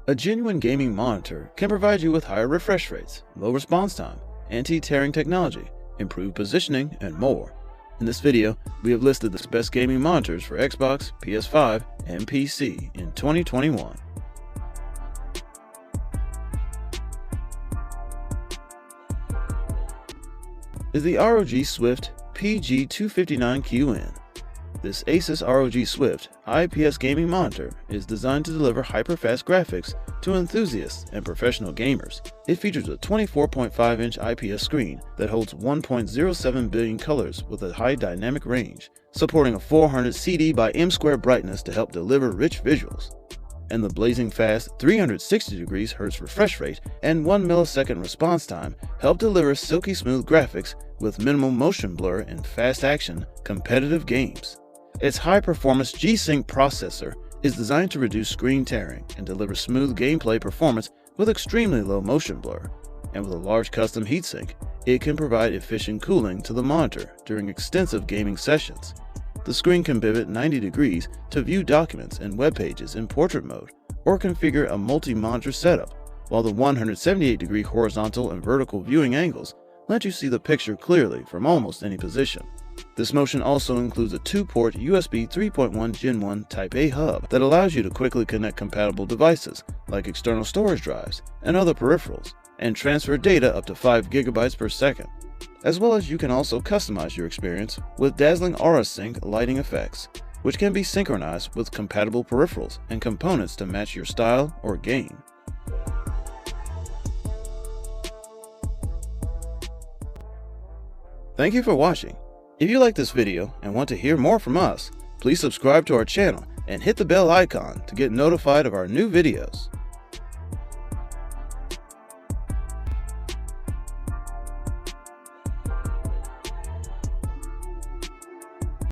A genuine gaming monitor can provide you with higher refresh rates, low response time, anti-tearing technology, improved positioning, and more. In this video, we have listed the best gaming monitors for Xbox, PS5, and PC in 2021. Is the ROG Swift PG259QN. This Asus ROG Swift IPS gaming monitor is designed to deliver hyper-fast graphics to enthusiasts and professional gamers. It features a 24.5-inch IPS screen that holds 1.07 billion colors with a high dynamic range, supporting a 400 CD by M² brightness to help deliver rich visuals. And the blazing fast 360° refresh rate and 1 millisecond response time help deliver silky smooth graphics with minimal motion blur and fast action competitive games. Its high-performance G-Sync processor is designed to reduce screen tearing and deliver smooth gameplay performance with extremely low motion blur. And with a large custom heatsink, it can provide efficient cooling to the monitor during extensive gaming sessions. The screen can pivot 90 degrees to view documents and web pages in portrait mode, or configure a multi-monitor setup, while the 178-degree horizontal and vertical viewing angles let you see the picture clearly from almost any position. This motion also includes a 2-port USB 3.1 Gen 1 Type-A hub that allows you to quickly connect compatible devices like external storage drives and other peripherals, and transfer data up to 5 GB per second. As well as you can also customize your experience with dazzling aura sync lighting effects, which can be synchronized with compatible peripherals and components to match your style or game. Thank you for watching. If you like this video and want to hear more from us, please subscribe to our channel and hit the bell icon to get notified of our new videos.